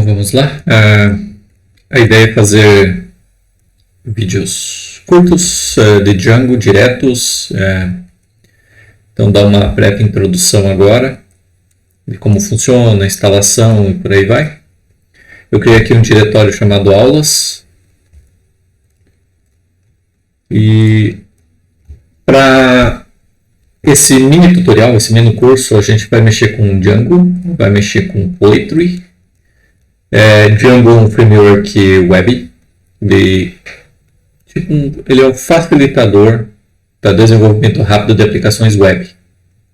Vamos lá. A ideia é fazer vídeos curtos de Django diretos. Então, dar uma breve introdução agora de como funciona a instalação e por aí vai. Eu criei aqui um diretório chamado aulas. E para esse mini tutorial, esse mini curso, a gente vai mexer com Django, vai mexer com Poetry. Django é um framework web, ele é um facilitador para desenvolvimento rápido de aplicações web.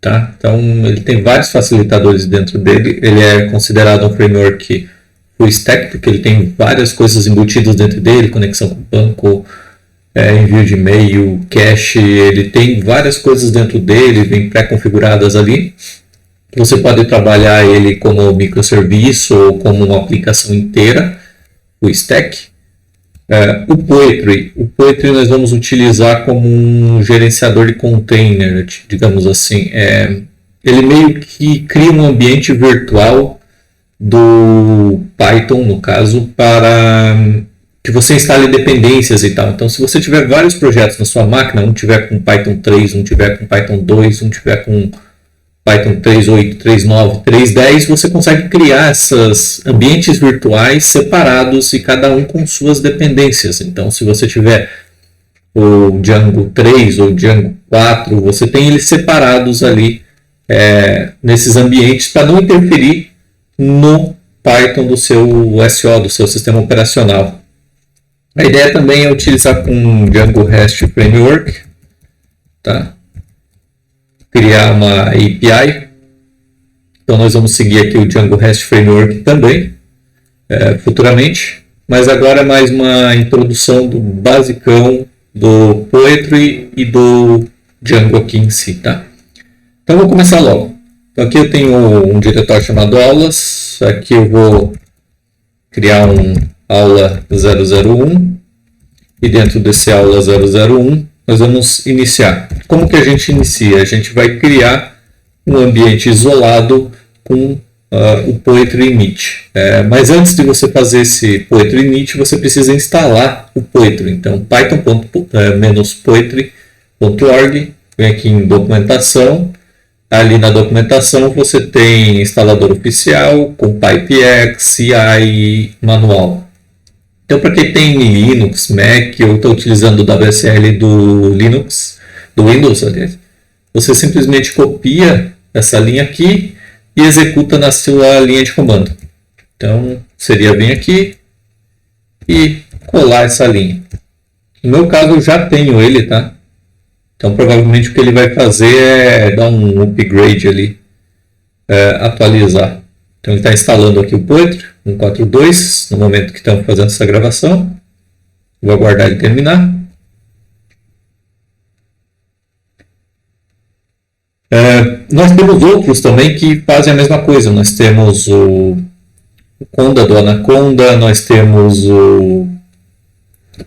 Tá? Então, ele tem vários facilitadores dentro dele. Ele é considerado um framework full stack, porque ele tem várias coisas embutidas dentro dele, conexão com o banco, envio de e-mail, cache, ele tem várias coisas dentro dele, bem pré-configuradas ali. Você pode trabalhar ele como microserviço ou como uma aplicação inteira, o stack. O Poetry nós vamos utilizar como um gerenciador de container, digamos assim. Ele meio que cria um ambiente virtual do Python, no caso, para que você instale dependências e tal. Então, se você tiver vários projetos na sua máquina, um tiver com Python 3, um tiver com Python 2, um tiver com Python 3.8, 3.9, 3.10, você consegue criar esses ambientes virtuais separados e cada um com suas dependências. Então, se você tiver o Django 3 ou Django 4, você tem eles separados ali nesses ambientes para não interferir no Python do seu SO, do seu sistema operacional. A ideia também é utilizar com Django REST Framework, tá? Criar uma API. Então nós vamos seguir aqui o Django REST Framework também, futuramente. Mas agora é mais uma introdução do basicão do Poetry e do Django aqui em si, tá? Então vou começar logo. Então aqui eu tenho um diretório chamado aulas. Aqui eu vou criar um aula 001 e dentro desse aula 001 nós vamos iniciar. Como que a gente inicia? A gente vai criar um ambiente isolado com o Poetry init. Mas antes de você fazer esse Poetry init, você precisa instalar o Poetry. Então, python-poetry.org, vem aqui em documentação. Ali na documentação você tem instalador oficial, com PyPX, CI e manual. Então, para quem tem Linux, Mac, ou está utilizando o WSL do Linux, do Windows, aliás, você simplesmente copia essa linha aqui e executa na sua linha de comando. Então, seria vir aqui e colar essa linha. No meu caso, eu já tenho ele, tá? Então, provavelmente o que ele vai fazer é dar um upgrade ali, atualizar. Então, ele está instalando aqui o Poetry 1.4.2 no momento que estamos fazendo essa gravação. Vou aguardar ele terminar. Nós temos outros também que fazem a mesma coisa. Nós temos o Conda do Anaconda, nós temos o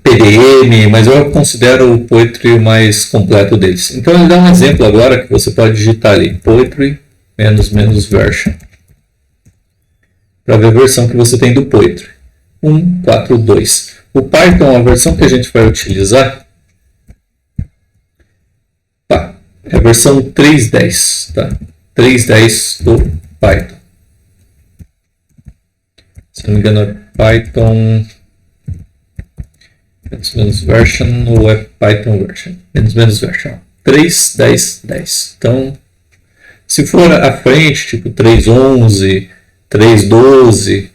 PDM, mas eu considero o Poetry o mais completo deles. Então ele dá um exemplo agora que você pode digitar ali, Poetry --version, para ver a versão que você tem do Poetry, 1.4.2. O Python, a versão que a gente vai utilizar, é a versão 3.10, tá? 3.10 do Python. Se não me engano é Python -version ou é Python version? -version. 3.10.10. Então, se for à frente, tipo 3.11, 3.12,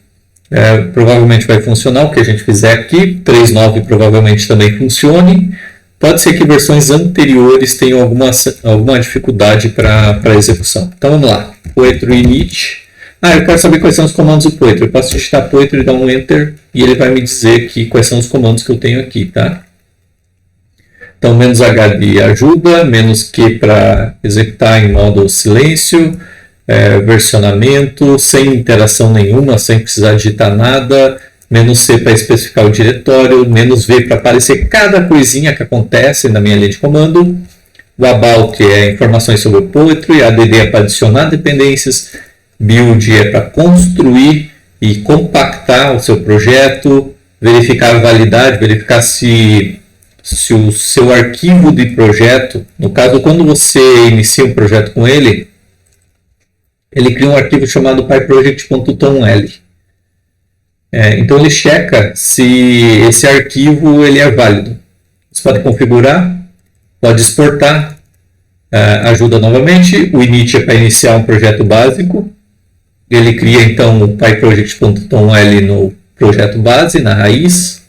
provavelmente vai funcionar o que a gente fizer aqui. 3.9 provavelmente também funcione. Pode ser que versões anteriores tenham alguma dificuldade para execução. Então vamos lá. Poetry init. Eu quero saber quais são os comandos do Poetry. Eu posso digitar Poetry, dar um Enter e ele vai me dizer aqui quais são os comandos que eu tenho aqui, tá? Então, -h de ajuda, -q para executar em modo silêncio, versionamento, sem interação nenhuma, sem precisar digitar nada, -c para especificar o diretório, -v para aparecer cada coisinha que acontece na minha linha de comando, o about é informações sobre o Poetry, add é para adicionar dependências, build é para construir e compactar o seu projeto, verificar a validade, verificar se o seu arquivo de projeto, no caso, quando você inicia um projeto com ele cria um arquivo chamado pyproject.toml. Então ele checa se esse arquivo ele é válido. Você pode configurar, pode exportar, ajuda novamente. O init é para iniciar um projeto básico. Ele cria então o pyproject.toml no projeto base, na raiz.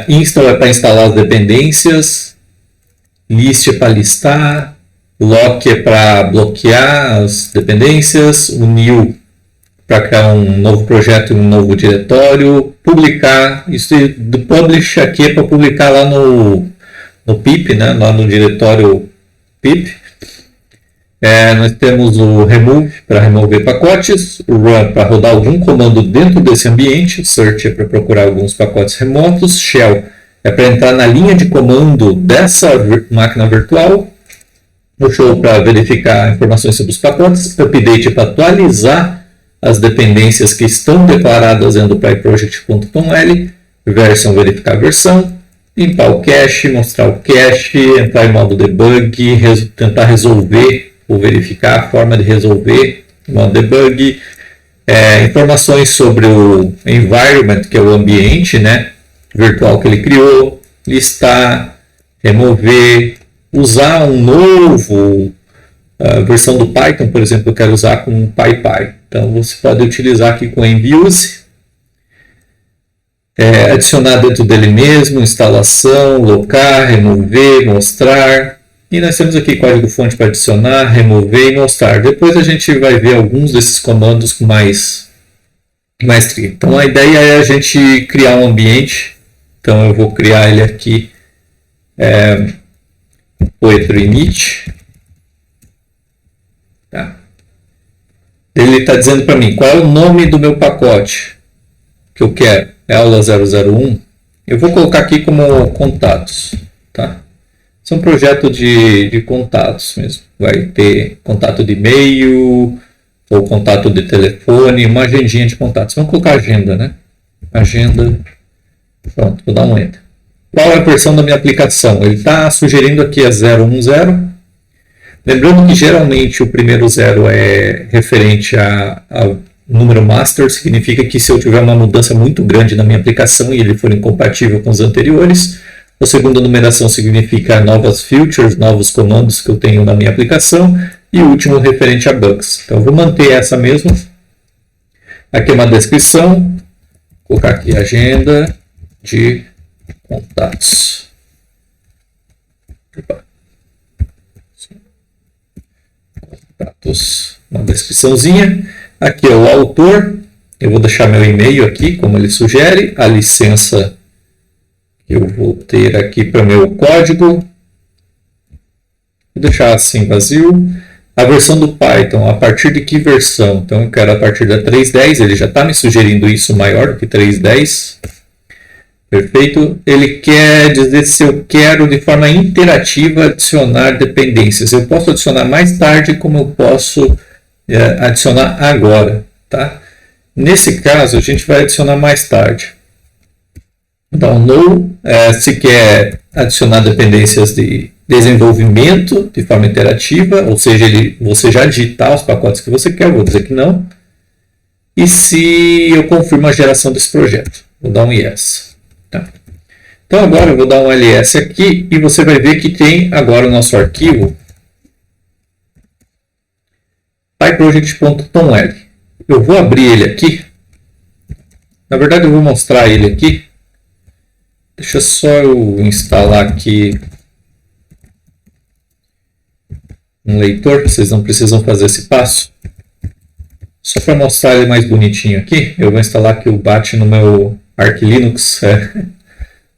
Install é para instalar as dependências. List é para listar. Lock é para bloquear as dependências. O new para criar um novo projeto em um novo diretório. Publicar. Isso do publish aqui é para publicar lá no pip, né? Lá no diretório pip. Nós temos o remove para remover pacotes, o run para rodar algum comando dentro desse ambiente, o search é para procurar alguns pacotes remotos, shell é para entrar na linha de comando dessa máquina virtual, o show para verificar informações sobre os pacotes, update é para atualizar as dependências que estão declaradas dentro do pyproject.toml, version verificar a versão, limpar o cache, mostrar o cache, entrar em modo debug, tentar resolver ou verificar a forma de resolver o debug, informações sobre o environment, que é o ambiente, né, virtual que ele criou, listar, remover, usar um novo versão do Python, por exemplo, eu quero usar com PyPy. Então você pode utilizar aqui com envuse, adicionar dentro dele mesmo, instalação, locar, remover, mostrar. E nós temos aqui código-fonte para adicionar, remover e mostrar. Depois a gente vai ver alguns desses comandos com mais trilha. Então a ideia é a gente criar um ambiente. Então eu vou criar ele aqui, poetry init. Tá. Ele está dizendo para mim qual é o nome do meu pacote que eu quero. É aula 001. Eu vou colocar aqui como contatos. Tá? Esse é um projeto de contatos mesmo. Vai ter contato de e-mail ou contato de telefone, uma agendinha de contatos. Vamos colocar agenda, né? Agenda. Pronto, vou dar um enter. Qual é a versão da minha aplicação? Ele está sugerindo aqui a 010. Lembrando que geralmente o primeiro 0 é referente ao número master, significa que se eu tiver uma mudança muito grande na minha aplicação e ele for incompatível com os anteriores, a segunda numeração significa novas features, novos comandos que eu tenho na minha aplicação, e o último referente a bugs. Então eu vou manter essa mesma. Aqui é uma descrição, vou colocar aqui agenda de contatos. Contatos, uma descriçãozinha. Aqui é o autor, eu vou deixar meu e-mail aqui, como ele sugere, a licença que eu vou ter aqui para o meu código, vou deixar assim vazio. A versão do Python, a partir de que versão? Então eu quero a partir da 3.10, ele já está me sugerindo isso maior do que 3.10. Perfeito. Ele quer dizer se eu quero de forma interativa adicionar dependências. Eu posso adicionar mais tarde, como eu posso adicionar agora. Tá? Nesse caso, a gente vai adicionar mais tarde. Download, se quer adicionar dependências de desenvolvimento de forma interativa, ou seja, você já digitar os pacotes que você quer, vou dizer que não. E se eu confirmo a geração desse projeto, vou dar um yes. Tá. Então agora eu vou dar um ls aqui e você vai ver que tem agora o nosso arquivo pyproject.toml. Eu vou abrir ele aqui. Na verdade eu vou mostrar ele aqui. Deixa só eu instalar aqui um leitor, vocês não precisam fazer esse passo. Só para mostrar ele mais bonitinho aqui, eu vou instalar aqui o BAT no meu Arch Linux,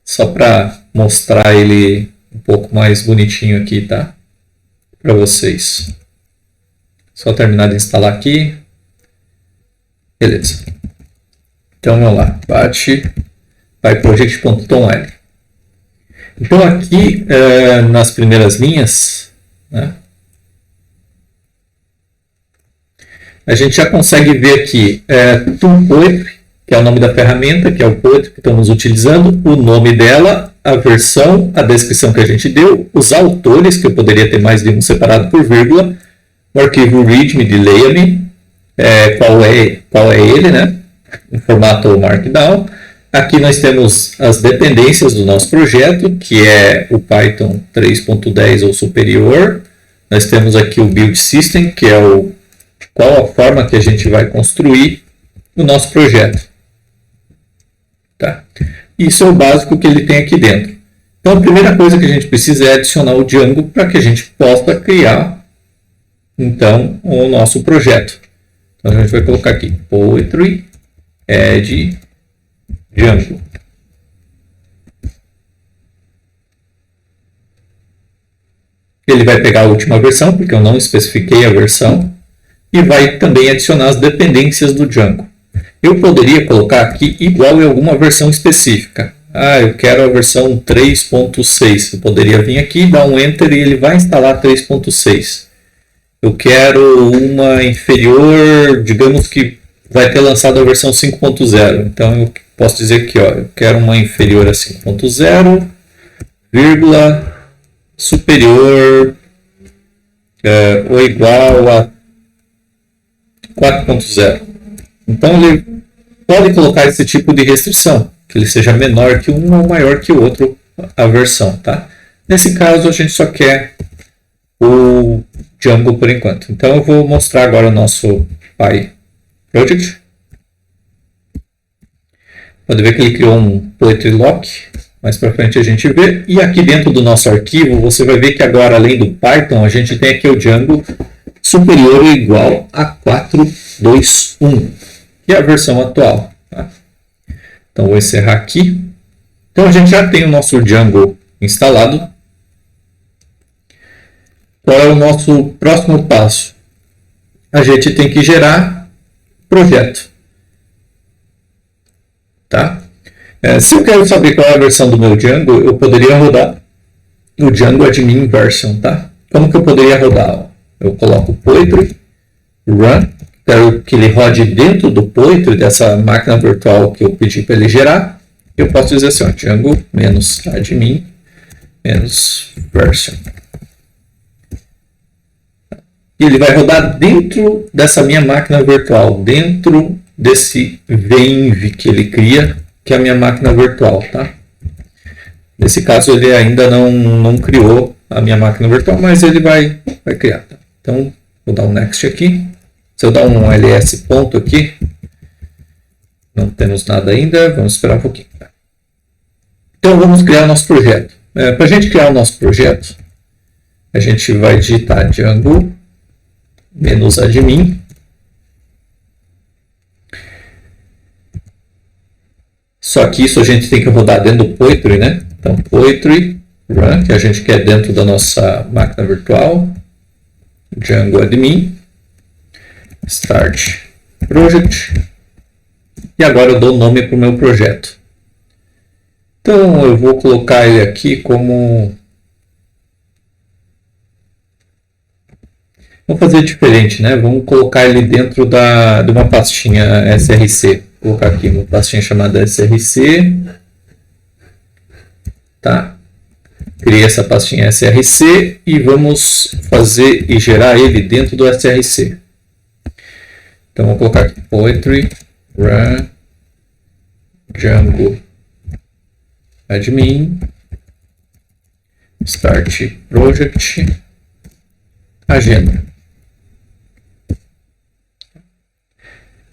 só para mostrar ele um pouco mais bonitinho aqui, tá? Para vocês. Só terminar de instalar aqui. Beleza. Então vamos lá, BAT pyproject.toml. Então aqui nas primeiras linhas, né, a gente já consegue ver aqui Tool Poetry, que é o nome da ferramenta, que é o Poetry que estamos utilizando, o nome dela, a versão, a descrição que a gente deu, os autores, que eu poderia ter mais de um separado por vírgula, o arquivo readme de leia-me, qual é ele, né? Em formato Markdown. Aqui nós temos as dependências do nosso projeto, que é o Python 3.10 ou superior. Nós temos aqui o Build System, que é qual a forma que a gente vai construir o nosso projeto. Tá? Isso é o básico que ele tem aqui dentro. Então a primeira coisa que a gente precisa é adicionar o Django para que a gente possa criar então o nosso projeto. Então a gente vai colocar aqui Poetry add Django. Ele vai pegar a última versão, porque eu não especifiquei a versão, e vai também adicionar as dependências do Django. Eu poderia colocar aqui igual em alguma versão específica. Eu quero a versão 3.6. Eu poderia vir aqui, dar um Enter e ele vai instalar 3.6. Eu quero uma inferior, digamos que vai ter lançado a versão 5.0. Então eu posso dizer aqui, eu quero uma inferior a 5.0, vírgula, superior ou igual a 4.0. Então ele pode colocar esse tipo de restrição, que ele seja menor que um ou maior que o outro a versão, tá? Nesse caso a gente só quer o Django por enquanto. Então eu vou mostrar agora o nosso PyProject. Pode ver que ele criou um Poetry Lock. Mais para frente a gente vê. E aqui dentro do nosso arquivo, você vai ver que agora, além do Python, a gente tem aqui o Django superior ou igual a 4.2.1, que é a versão atual. Tá? Então, vou encerrar aqui. Então, a gente já tem o nosso Django instalado. Qual é o nosso próximo passo? A gente tem que gerar projeto. Tá? Se eu quero saber qual é a versão do meu Django, eu poderia rodar o Django Admin Version. Tá? Como que eu poderia rodar? Eu coloco Poetry, Run, quero que ele rode dentro do Poetry, dessa máquina virtual que eu pedi para ele gerar. Eu posso dizer assim, Django -admin -version. E ele vai rodar dentro dessa minha máquina virtual, dentro desse venv que ele cria, que é a minha máquina virtual, tá? Nesse caso ele ainda não criou a minha máquina virtual, mas ele vai criar. Tá? Então, vou dar um next aqui. Se eu dar um ls ponto aqui, não temos nada ainda, vamos esperar um pouquinho. Tá? Então, vamos criar o nosso projeto. Para a gente criar o nosso projeto, a gente vai digitar Django -admin. Só que isso a gente tem que rodar dentro do Poetry, né? Então, Poetry Run, que a gente quer dentro da nossa máquina virtual. Django Admin. Start Project. E agora eu dou nome para o meu projeto. Então, eu vou colocar ele aqui como... Vamos fazer diferente, né? Vamos colocar ele dentro de uma pastinha src. Vou colocar aqui uma pastinha chamada src. Tá? Criei essa pastinha src e vamos fazer e gerar ele dentro do src. Então vou colocar aqui Poetry Run Django Admin Start Project Agenda.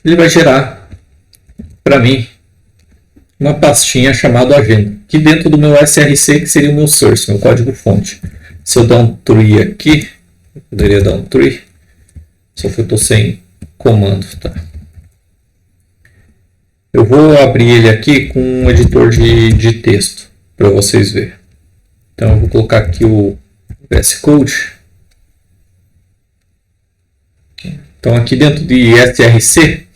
Ele vai gerar para mim uma pastinha chamada agenda, que dentro do meu src, que seria o meu source, meu código fonte. Se eu dar um tree aqui, eu poderia dar um tree, só que eu estou sem comando. Tá? Eu vou abrir ele aqui com um editor de texto, para vocês verem. Então eu vou colocar aqui o VS Code. Então aqui dentro de src,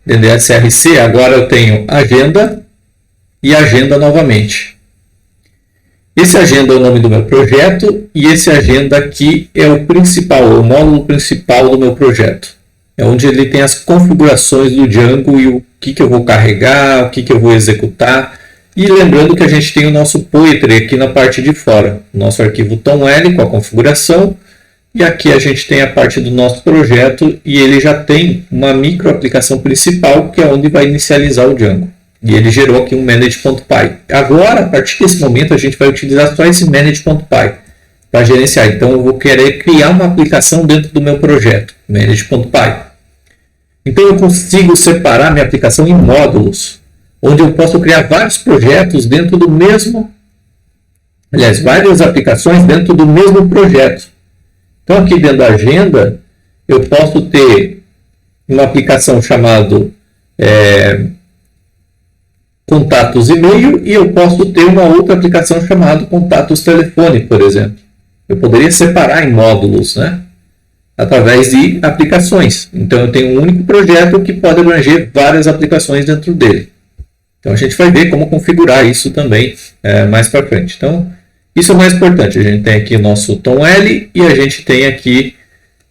dentro de src, agora eu tenho agenda e agenda novamente. Esse agenda é o nome do meu projeto e esse agenda aqui é o principal, o módulo principal do meu projeto. É onde ele tem as configurações do Django e o que eu vou carregar, o que eu vou executar. E lembrando que a gente tem o nosso Poetry aqui na parte de fora, o nosso arquivo TOM-L com a configuração. E aqui a gente tem a parte do nosso projeto e ele já tem uma micro aplicação principal que é onde vai inicializar o Django. E ele gerou aqui um manage.py. Agora, a partir desse momento, a gente vai utilizar só esse manage.py para gerenciar. Então, eu vou querer criar uma aplicação dentro do meu projeto, manage.py. Então, eu consigo separar minha aplicação em módulos, onde eu posso criar vários projetos dentro do mesmo... Aliás, várias aplicações dentro do mesmo projeto. Então, aqui dentro da agenda, eu posso ter uma aplicação chamada contatos e-mail e eu posso ter uma outra aplicação chamada contatos telefone, por exemplo. Eu poderia separar em módulos, né? Através de aplicações. Então, eu tenho um único projeto que pode abranger várias aplicações dentro dele. Então, a gente vai ver como configurar isso também mais para frente. Então, isso é o mais importante. A gente tem aqui o nosso TOM-L e a gente tem aqui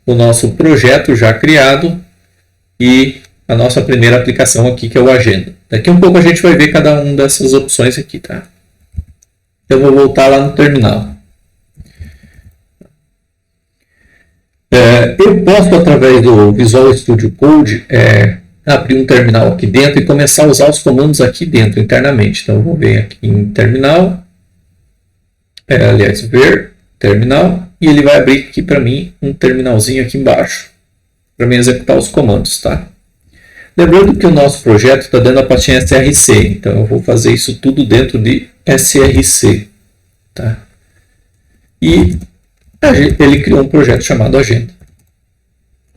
o nosso projeto já criado e a nossa primeira aplicação aqui, que é o Agenda. Daqui a um pouco a gente vai ver cada uma dessas opções aqui, tá? Eu vou voltar lá no terminal. Eu posso, através do Visual Studio Code, abrir um terminal aqui dentro e começar a usar os comandos aqui dentro, internamente. Então, eu vou vir aqui em terminal, aliás, ver terminal, e ele vai abrir aqui para mim um terminalzinho aqui embaixo, para mim executar os comandos, tá? Lembrando que o nosso projeto está dentro da pastinha SRC, então eu vou fazer isso tudo dentro de SRC, tá? E ele criou um projeto chamado Agenda.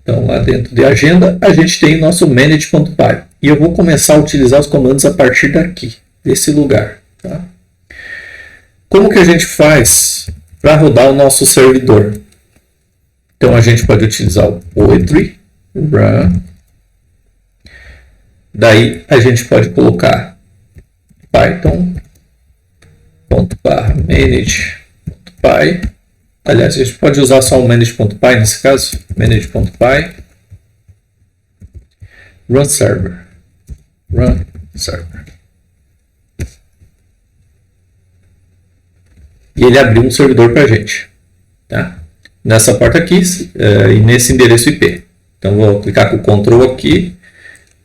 Então, lá dentro de Agenda, a gente tem o nosso manage.py. E eu vou começar a utilizar os comandos a partir daqui, desse lugar, tá? Como que a gente faz para rodar o nosso servidor? Então, a gente pode utilizar o Poetry, run. Daí, a gente pode colocar python.manage.py. Aliás, a gente pode usar só o manage.py nesse caso. Manage.py. Run server. Run server. E ele abriu um servidor para a gente, tá? Nessa porta aqui e nesse endereço IP. Então, vou clicar com o Ctrl aqui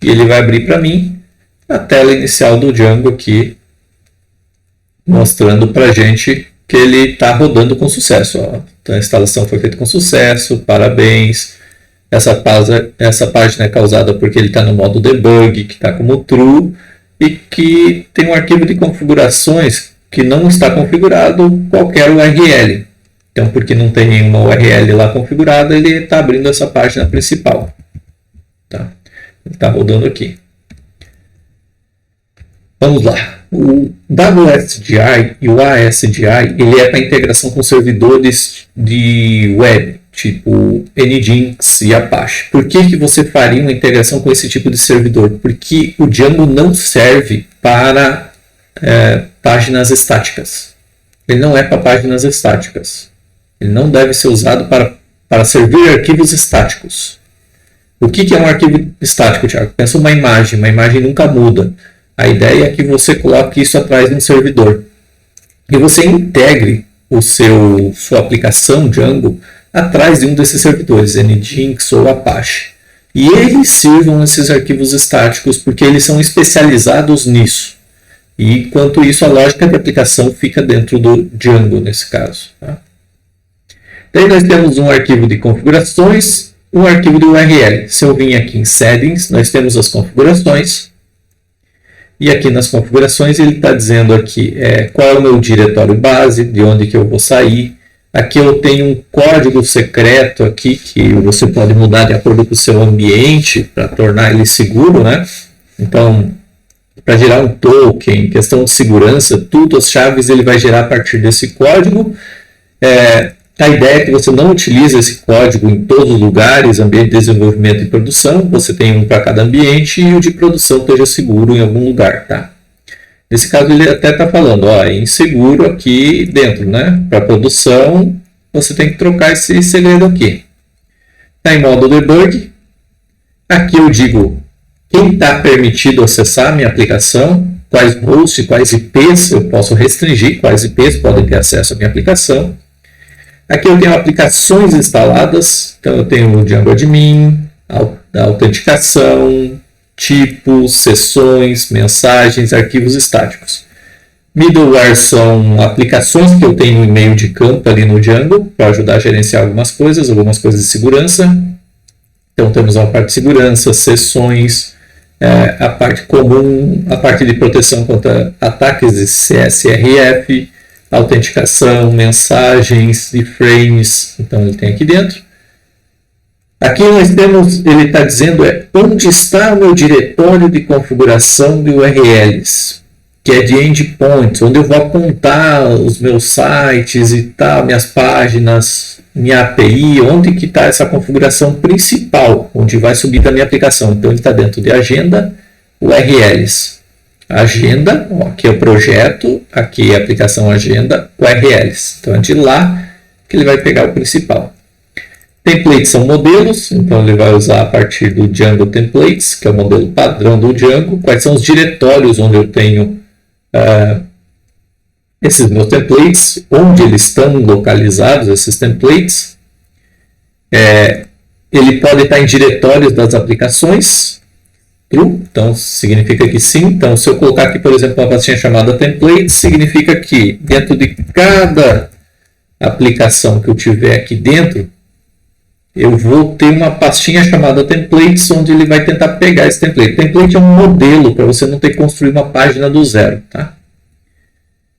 e ele vai abrir para mim a tela inicial do Django aqui, mostrando para a gente que ele está rodando com sucesso. Ó. Então, a instalação foi feita com sucesso, parabéns. Essa página é causada porque ele está no modo debug, que está como true, e que tem um arquivo de configurações que não está configurado qualquer URL. Então, porque não tem nenhuma URL lá configurada, ele está abrindo essa página principal. Tá? Ele está rodando aqui. Vamos lá. O WSGI e o ASGI, ele é para integração com servidores de web, tipo Nginx e Apache. Por que você faria uma integração com esse tipo de servidor? Porque o Django não serve para páginas estáticas. Ele não é para páginas estáticas. Ele não deve ser usado para servir arquivos estáticos. O que é um arquivo estático, Thiago? Pensa uma imagem nunca muda. A ideia é que você coloque isso atrás de um servidor. E você integre sua aplicação Django atrás de um desses servidores, Nginx ou Apache. E eles sirvam esses arquivos estáticos porque eles são especializados nisso. E enquanto isso, a lógica de aplicação fica dentro do Django, nesse caso. Tá? Daí nós temos um arquivo de configurações, um arquivo de URL. Se eu vim aqui em Settings, nós temos as configurações. E aqui nas configurações ele está dizendo aqui qual é o meu diretório base, de onde que eu vou sair. Aqui eu tenho um código secreto aqui que você pode mudar de acordo com o seu ambiente para tornar ele seguro, né? Então, para gerar um token, questão de segurança, tudo, as chaves ele vai gerar a partir desse código. A ideia é que você não utilize esse código em todos os lugares, ambiente de desenvolvimento e produção. Você tem um para cada ambiente e o de produção esteja seguro em algum lugar, tá? Nesse caso ele até está falando, ó, é inseguro aqui dentro, né? Para produção você tem que trocar esse segredo aqui. Está em modo debug. Aqui eu digo quem está permitido acessar a minha aplicação, quais hosts, quais IPs eu posso restringir, quais IPs podem ter acesso à minha aplicação. Aqui eu tenho aplicações instaladas, então eu tenho o Django Admin, a autenticação, tipos, sessões, mensagens, arquivos estáticos. Middleware são aplicações que eu tenho em meio de campo ali no Django para ajudar a gerenciar algumas coisas de segurança. Então temos a parte de segurança, sessões, a parte comum, a parte de proteção contra ataques de CSRF, autenticação, mensagens e frames, então ele tem aqui dentro. Aqui nós temos, ele está dizendo, onde está o meu diretório de configuração de URLs, que é de endpoints, onde eu vou apontar os meus sites e tal, minhas páginas, minha API, onde que está essa configuração principal, onde vai subir da minha aplicação. Então ele está dentro de agenda, URLs. Agenda, ó, aqui é o projeto, aqui é a aplicação agenda, URLs. Então é de lá que ele vai pegar o principal. Templates são modelos, então ele vai usar a partir do Django Templates, que é o modelo padrão do Django. Quais são os diretórios onde eu tenho esses meus templates, onde eles estão localizados, esses templates. Ele pode estar em diretórios das aplicações. True, então significa que sim. Então, se eu colocar aqui, por exemplo, uma pastinha chamada template, significa que dentro de cada aplicação que eu tiver aqui dentro, eu vou ter uma pastinha chamada templates, onde ele vai tentar pegar esse template. Template é um modelo para você não ter que construir uma página do zero, tá?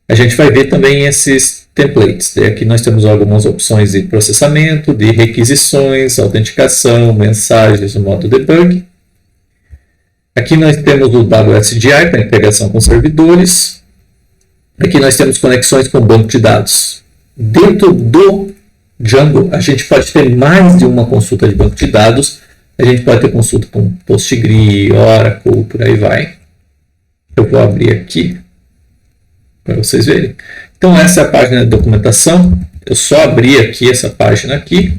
A gente vai ver também esses templates. Aqui nós temos algumas opções de processamento, de requisições, autenticação, mensagens no modo debug. Aqui nós temos o WSGI para integração com servidores. Aqui nós temos conexões com banco de dados. Dentro do Django, a gente pode ter mais de uma consulta de banco de dados. A gente pode ter consulta com PostgreSQL, Oracle, por aí vai. Eu vou abrir aqui para vocês verem. Então essa é a página de documentação. Eu só abri aqui essa página aqui.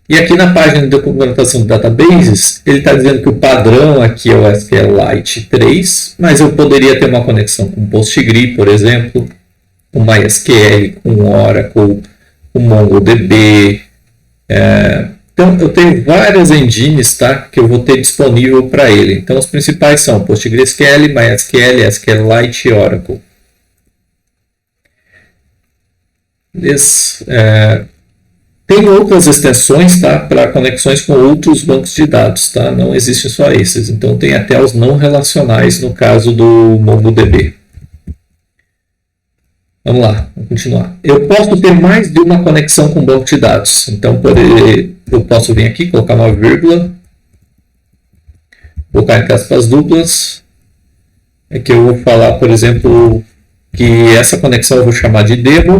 E aqui na página de documentação de databases, ele está dizendo que o padrão aqui é o SQLite 3, mas eu poderia ter uma conexão com PostgreSQL, por exemplo, com MySQL, com Oracle, com MongoDB. Então eu tenho várias engines, tá, que eu vou ter disponível para ele. Então os principais são PostgreSQL, MySQL, SQLite e Oracle. Tem outras extensões, tá, para conexões com outros bancos de dados, tá? Não existem só esses. Então tem até os não relacionais no caso do MongoDB. Vamos lá, vamos continuar. Eu posso ter mais de uma conexão com banco de dados. Então eu posso vir aqui, colocar uma vírgula, colocar entre aspas duplas. Aqui eu vou falar, por exemplo, que essa conexão eu vou chamar de demo.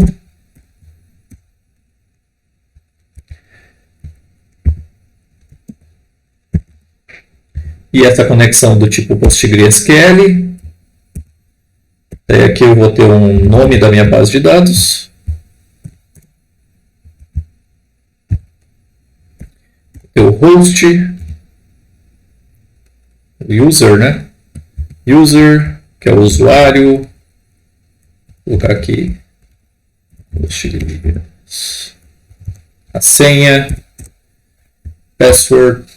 E essa conexão do tipo PostgreSQL. Aqui eu vou ter um nome da minha base de dados. O host. O user, né? User, que é o usuário. Vou colocar aqui. A senha. Password.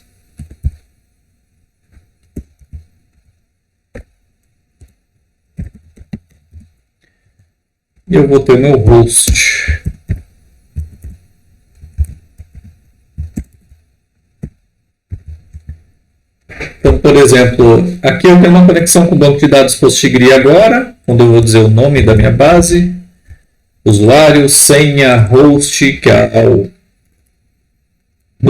E eu vou ter meu host. Então, por exemplo, aqui eu tenho uma conexão com o banco de dados PostgreSQL agora, onde eu vou dizer o nome da minha base, usuário, senha, host, que é o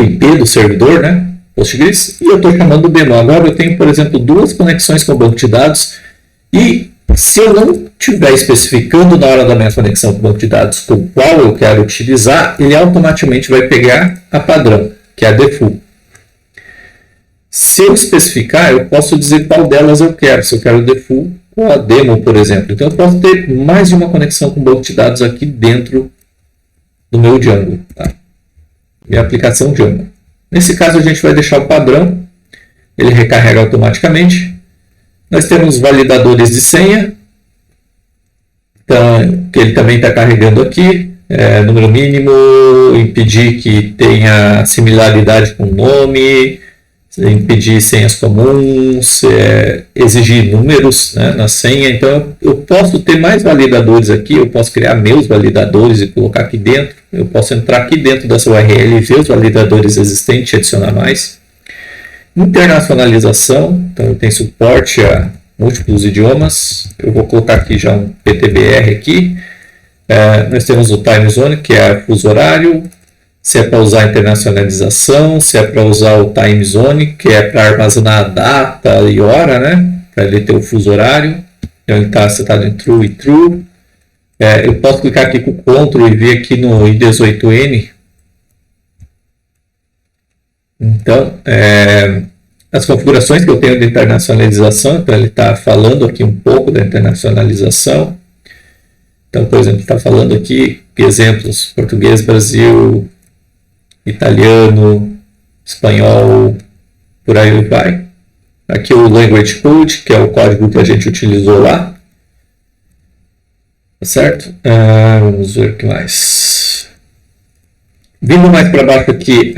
IP do servidor, né? Postgres, e eu estou chamando o demo. Agora eu tenho, por exemplo, duas conexões com o banco de dados e se eu não estiver especificando na hora da minha conexão com o banco de dados com qual eu quero utilizar, ele automaticamente vai pegar a padrão, que é a default. Se eu especificar, eu posso dizer qual delas eu quero. Se eu quero default, com a demo, por exemplo. Então eu posso ter mais de uma conexão com o banco de dados aqui dentro do meu Django, tá? Minha aplicação Django. Nesse caso a gente vai deixar o padrão, ele recarrega automaticamente. Nós temos validadores de senha, então, que ele também está carregando aqui, número mínimo, impedir que tenha similaridade com o nome, impedir senhas comuns, exigir números, né, na senha. Então eu posso ter mais validadores aqui, eu posso criar meus validadores e colocar aqui dentro, eu posso entrar aqui dentro dessa URL e ver os validadores existentes e adicionar mais. Internacionalização, então eu tenho suporte a múltiplos idiomas, eu vou colocar aqui já um PTBR aqui. Nós temos o time zone, que é fuso horário, se é para usar a internacionalização, se é para usar o time zone, que é para armazenar a data e hora, né? Para ele ter o fuso horário. Então ele está setado em true e true. Eu posso clicar aqui com o Ctrl e vir aqui no I18N. Então, as configurações que eu tenho de internacionalização, então ele está falando aqui um pouco da internacionalização. Então, por exemplo, está falando aqui exemplos: português, Brasil, italiano, espanhol, por aí vai. Aqui o Language Code, que é o código que a gente utilizou lá. Tá certo? Vamos ver o que mais. Vindo mais para baixo aqui,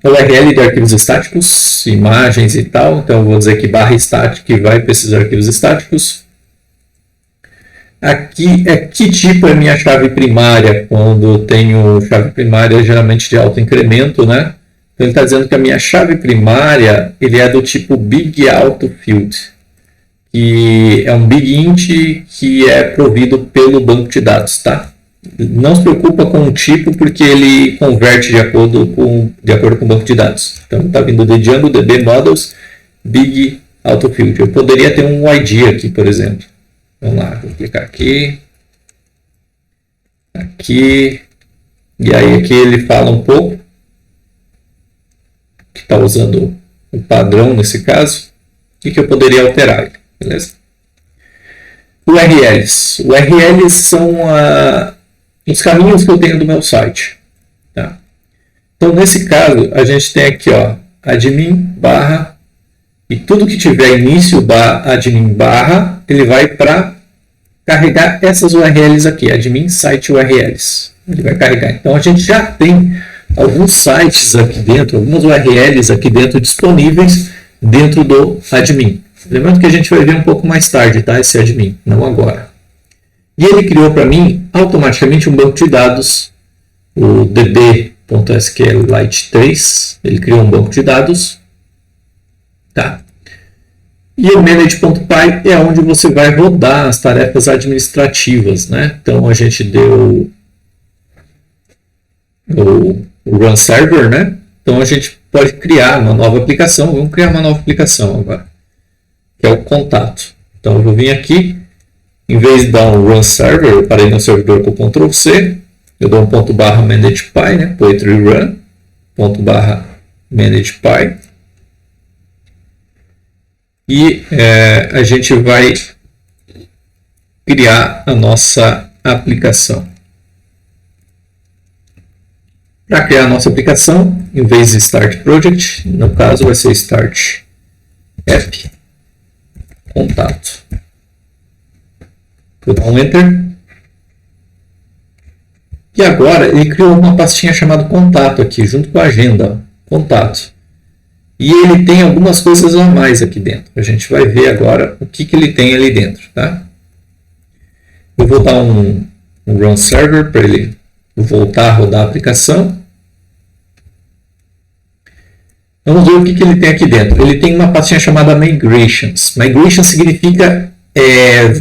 URL de arquivos estáticos, imagens e tal. Então, eu vou dizer que /static vai para esses arquivos estáticos. Aqui é que tipo é minha chave primária. Quando eu tenho chave primária, geralmente de alto incremento, né? Então, ele está dizendo que a minha chave primária ele é do tipo Big Auto Field, que é um Big Int que é provido pelo banco de dados, tá? Não se preocupa com o tipo, porque ele converte de acordo com o banco de dados. Então, está vindo de Django DB Models Big Auto Field. Eu poderia ter um ID aqui, por exemplo. Vamos lá, vou clicar aqui. Aqui. E aí aqui ele fala um pouco. Que está usando o padrão nesse caso. E que eu poderia alterar. Beleza? URLs. URLs são os caminhos que eu tenho do meu site. Tá? Então, nesse caso, a gente tem aqui, ó, admin barra, e tudo que tiver início admin barra, ele vai para carregar essas URLs aqui, admin site URLs. Ele vai carregar. Então, a gente já tem alguns sites aqui dentro, algumas URLs aqui dentro disponíveis dentro do admin. Lembrando que a gente vai ver um pouco mais tarde, tá? Esse admin, não agora. E ele criou para mim automaticamente um banco de dados, o db.sqlite 3. Ele criou um banco de dados. Tá? E o manage.py é onde você vai rodar as tarefas administrativas, né? Então a gente deu o run server, né? Então a gente pode criar uma nova aplicação. Vamos criar uma nova aplicação agora, que é o contato. Então eu vou vir aqui, em vez de dar um run server, eu parei no servidor com o Ctrl C, eu dou um ponto barra manage.py, né? Poetry run, ponto barra manage.py. E a gente vai criar a nossa aplicação. Para criar a nossa aplicação, em vez de Start Project, no caso vai ser Start App Contato. Vou dar um Enter. E agora ele criou uma pastinha chamada Contato aqui, junto com a agenda. Ó, Contato. E ele tem algumas coisas a mais aqui dentro. A gente vai ver agora o que ele tem ali dentro. Tá? Eu vou dar um Run Server para ele voltar a rodar a aplicação. Vamos ver o que ele tem aqui dentro. Ele tem uma pastinha chamada Migrations. Migration significa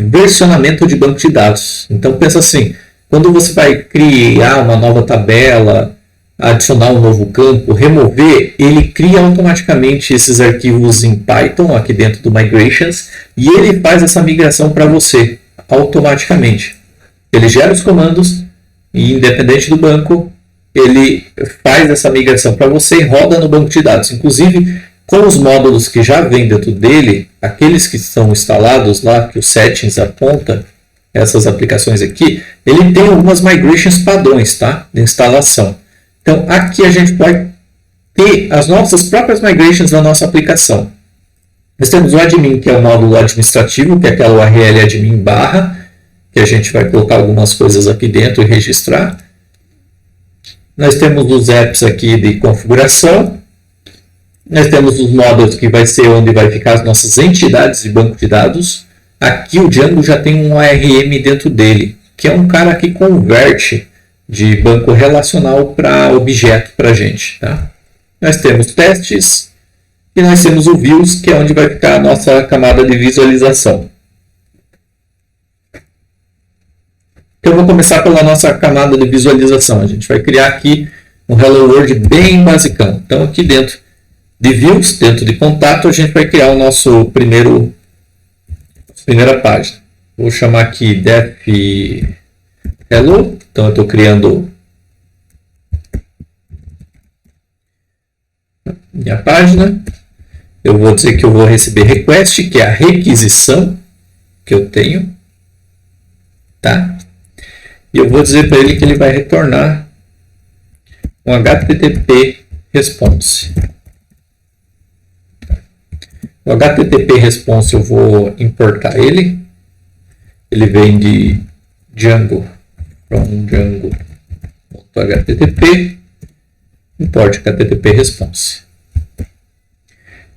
versionamento de banco de dados. Então pensa assim, quando você vai criar uma nova tabela, adicionar um novo campo, remover, ele cria automaticamente esses arquivos em Python aqui dentro do Migrations e ele faz essa migração para você automaticamente. Ele gera os comandos e, independente do banco, ele faz essa migração para você e roda no banco de dados. Inclusive, com os módulos que já vêm dentro dele, aqueles que estão instalados lá, que o settings aponta, essas aplicações aqui, ele tem algumas migrations padrões, tá? De instalação. Então, aqui a gente pode ter as nossas próprias migrations na nossa aplicação. Nós temos o admin, que é o módulo administrativo, que é aquela URL admin barra, que a gente vai colocar algumas coisas aqui dentro e registrar. Nós temos os apps aqui de configuração. Nós temos os módulos, que vai ser onde vai ficar as nossas entidades de banco de dados. Aqui o Django já tem um ARM dentro dele, que é um cara que converte de banco relacional para objeto para a gente. Tá? Nós temos testes e nós temos o views, que é onde vai ficar a nossa camada de visualização. Então, eu vou começar pela nossa camada de visualização. A gente vai criar aqui um Hello World bem basicão. Então, aqui dentro de views, dentro de contato, a gente vai criar o nosso primeira página. Vou chamar aqui def hello. Então, eu estou criando minha página. Eu vou dizer que eu vou receber request, que é a requisição que eu tenho. Tá? E eu vou dizer para ele que ele vai retornar um HTTP response. O HTTP response eu vou importar ele. Ele vem de Django from Django.http. Importe HTTP response.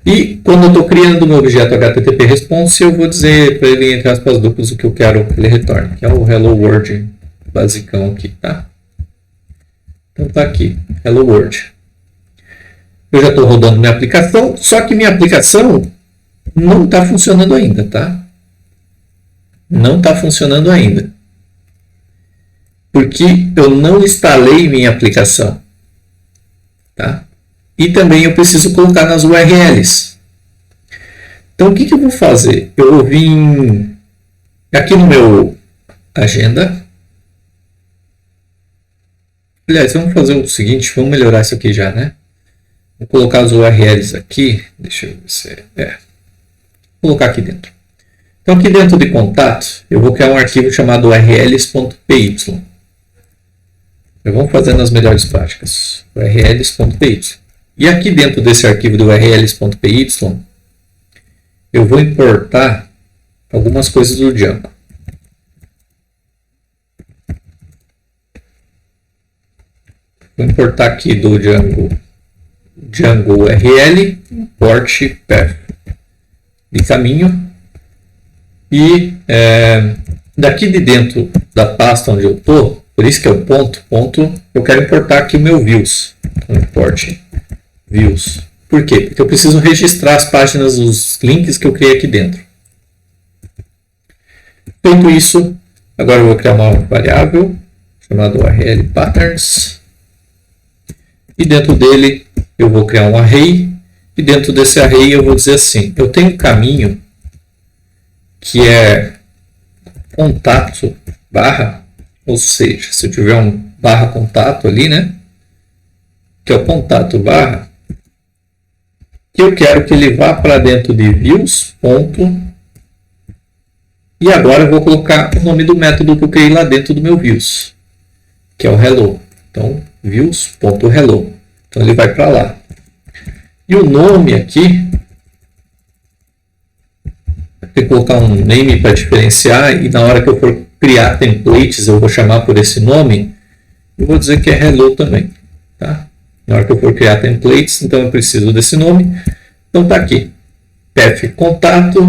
E quando eu estou criando um objeto HTTP response, eu vou dizer para ele, entre aspas duplas, o que eu quero que ele retorne, que é o Hello World basicão aqui, tá? Então tá aqui, Hello World. Eu já estou rodando minha aplicação, só que minha aplicação não está funcionando ainda, tá? Não está funcionando ainda. Porque eu não instalei minha aplicação, tá? E também eu preciso colocar nas URLs. Então, o que eu vou fazer? Eu vim aqui no meu agenda. Aliás, vamos fazer o seguinte, vamos melhorar isso aqui já, né? Vou colocar as URLs aqui. Deixa eu ver se vou colocar aqui dentro. Então, aqui dentro de contato, eu vou criar um arquivo chamado urls.py. Vamos fazer nas melhores práticas. urls.py. E aqui dentro desse arquivo do urls.py, eu vou importar algumas coisas do Django. Vou importar aqui do Django URL, import path de caminho. E daqui de dentro da pasta onde eu estou, por isso que é o ponto, eu quero importar aqui o meu views. Então, import views. Por quê? Porque eu preciso registrar as páginas, os links que eu criei aqui dentro. Feito isso, agora eu vou criar uma variável chamada URL patterns. E dentro dele eu vou criar um array. E dentro desse array eu vou dizer assim, eu tenho um caminho que é contato barra, ou seja, se eu tiver um barra contato ali, né? Que é o contato barra, que eu quero que ele vá para dentro de views, ponto, e agora eu vou colocar o nome do método que eu criei lá dentro do meu views, que é o hello. Então, views.hello. Então, ele vai para lá. E o nome aqui, tem que colocar um name para diferenciar, e na hora que eu for criar templates, eu vou chamar por esse nome, eu vou dizer que é hello também, tá? Na hora que eu for criar templates, então eu preciso desse nome. Então tá aqui, path contato,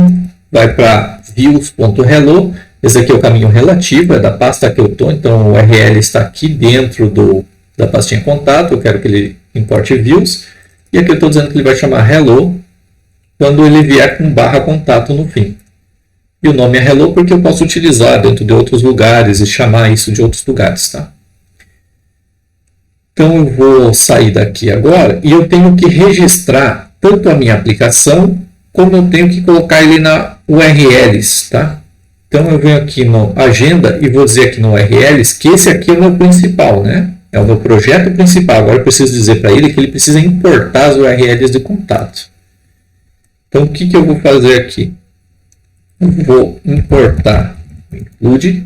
vai para views.hello. Esse aqui é o caminho relativo, é da pasta que eu estou, então o URL está aqui dentro da pastinha contato, eu quero que ele importe views. E aqui eu estou dizendo que ele vai chamar hello quando ele vier com barra contato no fim. E o nome é hello porque eu posso utilizar dentro de outros lugares e chamar isso de outros lugares, tá? Então eu vou sair daqui agora e eu tenho que registrar tanto a minha aplicação como eu tenho que colocar ele na URLs, tá? Então eu venho aqui no agenda e vou dizer aqui no URLs que esse aqui é o meu principal, né? É o meu projeto principal. Agora eu preciso dizer para ele que ele precisa importar as URLs de contato. Então, o que eu vou fazer aqui? Eu vou importar o include.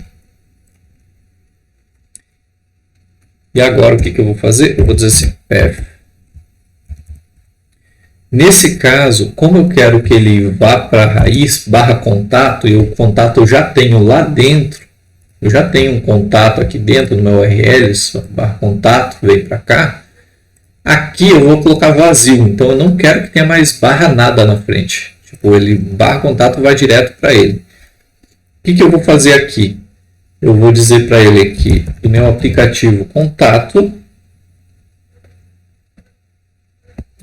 E agora, o que eu vou fazer? Eu vou dizer assim, path. Nesse caso, como eu quero que ele vá para a raiz barra contato, e o contato eu já tenho lá dentro, eu já tenho um contato aqui dentro do meu URL, barra contato, veio para cá. Aqui eu vou colocar vazio, então eu não quero que tenha mais barra nada na frente. Tipo, ele barra contato vai direto para ele. O que eu vou fazer aqui? Eu vou dizer para ele aqui, do meu aplicativo contato,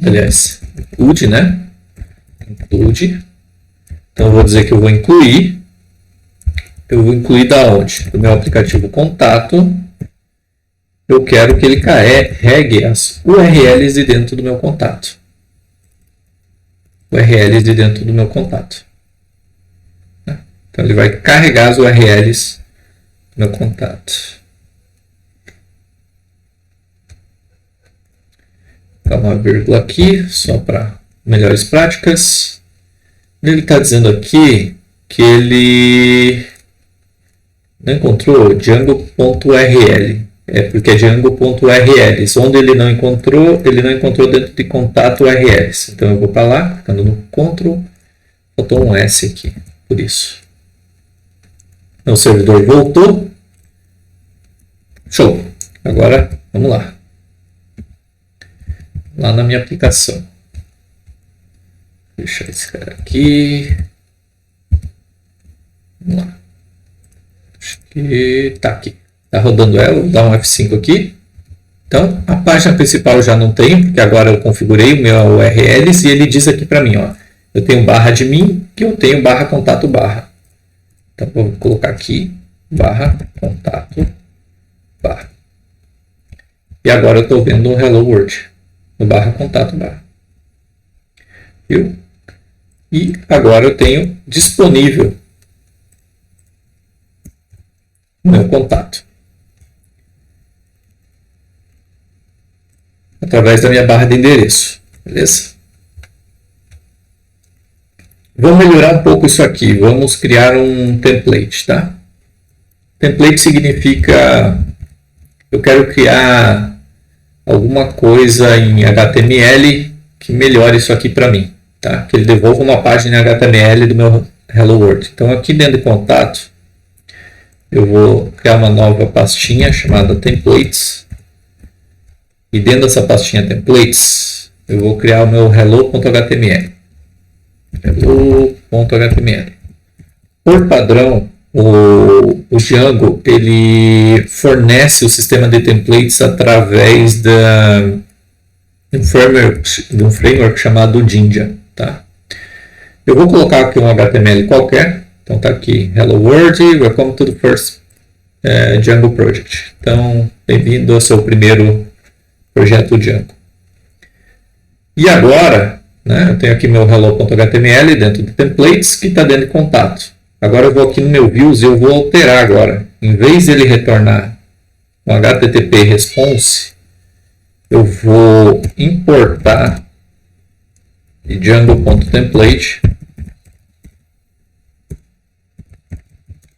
aliás, include, né? Include. Então eu vou dizer que eu vou incluir. Eu vou incluir da onde? Do meu aplicativo contato. Eu quero que ele carregue as URLs de dentro do meu contato. URLs de dentro do meu contato. Então ele vai carregar as URLs do meu contato. Dá uma vírgula aqui, só para melhores práticas. Ele está dizendo aqui que ele não encontrou Django.url. É porque é Django.urls. Onde ele não encontrou dentro de contato URLs. Então eu vou para lá, clicando no Ctrl, faltou um S aqui, por isso. Meu servidor voltou. Show! Agora vamos lá. Lá na minha aplicação. Vou deixar esse cara aqui. Vamos lá. Acho que tá aqui. Tá rodando ela, vou dar um F5 aqui. Então, a página principal eu já não tenho, porque agora eu configurei o meu URLs e ele diz aqui para mim, ó, eu tenho barra de mim que eu tenho barra contato barra. Então, vou colocar aqui, barra contato barra. E agora eu estou vendo o Hello World, no barra contato barra. Viu? E agora eu tenho disponível o meu contato. Através da minha barra de endereço, beleza? Vamos melhorar um pouco isso aqui, vamos criar um template, tá? Template significa, eu quero criar alguma coisa em HTML que melhore isso aqui para mim, tá? Que ele devolva uma página em HTML do meu Hello World. Então aqui dentro de contato, eu vou criar uma nova pastinha chamada templates. E dentro dessa pastinha templates, eu vou criar o meu hello.html. Hello.html. Por padrão, o Django ele fornece o sistema de templates através de um framework chamado Jinja. Tá? Eu vou colocar aqui um HTML qualquer. Então está aqui, Hello World, welcome to the first Django project. Então, bem-vindo ao seu primeiro projeto Django. E agora, né, eu tenho aqui meu hello.html dentro de templates que está dentro de contato. Agora eu vou aqui no meu views e eu vou alterar agora. Em vez de ele retornar um HTTP response, eu vou importar de Django.template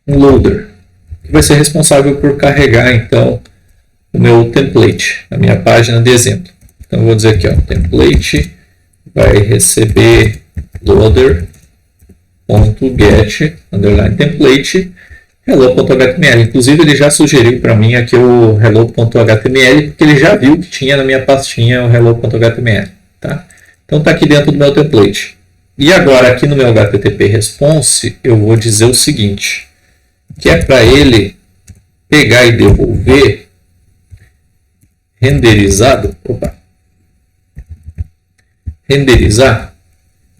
um loader, que vai ser responsável por carregar então o meu template, a minha página de exemplo. Então eu vou dizer aqui, ó, template vai receber loader.get underline template hello.html. Inclusive ele já sugeriu para mim aqui o hello.html, porque ele já viu que tinha na minha pastinha o hello.html, tá? Então está aqui dentro do meu template. E agora aqui no meu HTTP response eu vou dizer o seguinte, que é para ele pegar e devolver renderizar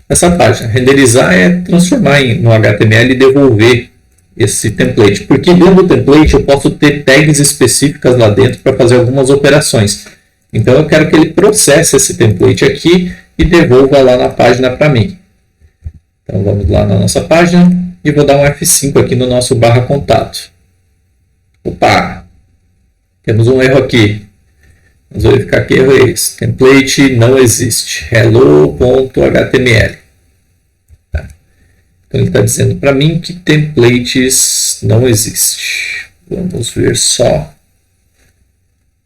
essa página. Renderizar é transformar no HTML e devolver esse template, porque dentro do template eu posso ter tags específicas lá dentro para fazer algumas operações. Então eu quero que ele processe esse template aqui e devolva lá na página para mim. Então vamos lá na nossa página e vou dar um F5 aqui no nosso barra contato. Opa! Temos um erro aqui. Vamos verificar que erro é esse. Template não existe. Hello.html. Então ele está dizendo para mim que templates não existe. Vamos ver só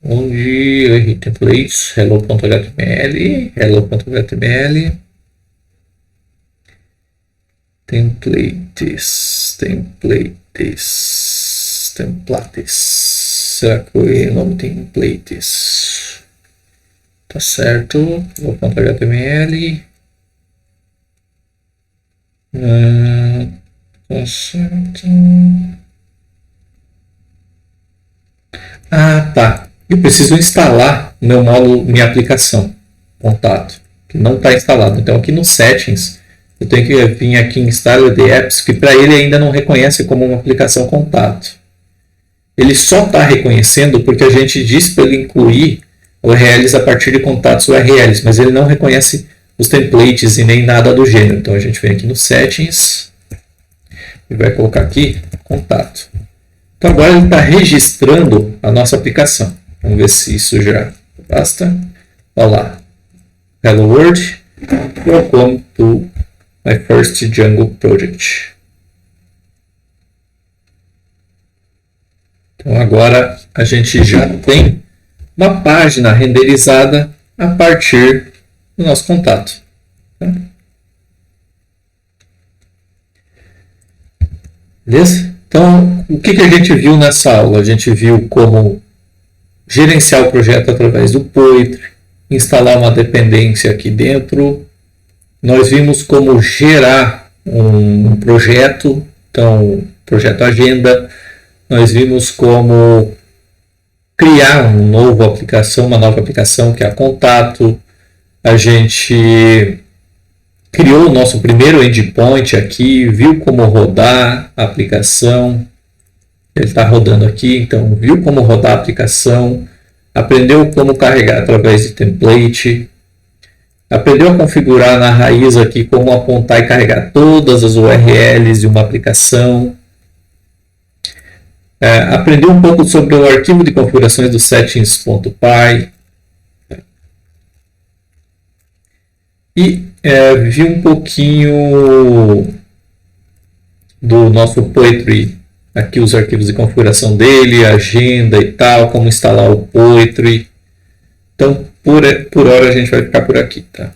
onde eu errei. Templates, hello.html, hello.html, templates. Será que o nome templates? Tá certo, hello.html. Tá certo. Ah, tá. Eu preciso instalar meu módulo, minha aplicação, contato, que não está instalado. Então aqui no Settings, eu tenho que vir aqui em Install the Apps, que para ele ainda não reconhece como uma aplicação contato. Ele só está reconhecendo porque a gente disse para ele incluir URLs a partir de contatos URLs, mas ele não reconhece os templates e nem nada do gênero. Então a gente vem aqui no Settings e vai colocar aqui contato. Então agora ele está registrando a nossa aplicação. Vamos ver se isso já basta. Olha lá. Hello World. Welcome to my first Django project. Então agora a gente já tem uma página renderizada a partir do nosso contato. Tá? Beleza? Então, o que a gente viu nessa aula? A gente viu como gerenciar o projeto através do Poetry, instalar uma dependência aqui dentro. Nós vimos como gerar um projeto, então, projeto agenda. Nós vimos como criar uma nova aplicação que é a Contato. A gente criou o nosso primeiro endpoint aqui, viu como rodar a aplicação. Ele está rodando aqui, então viu como rodar a aplicação, aprendeu como carregar através de template, aprendeu a configurar na raiz aqui como apontar e carregar todas as URLs de uma aplicação. Aprendeu um pouco sobre o arquivo de configurações do settings.py e viu um pouquinho do nosso Poetry, aqui os arquivos de configuração dele, agenda e tal, como instalar o Poetry. Então, por hora a gente vai ficar por aqui, tá?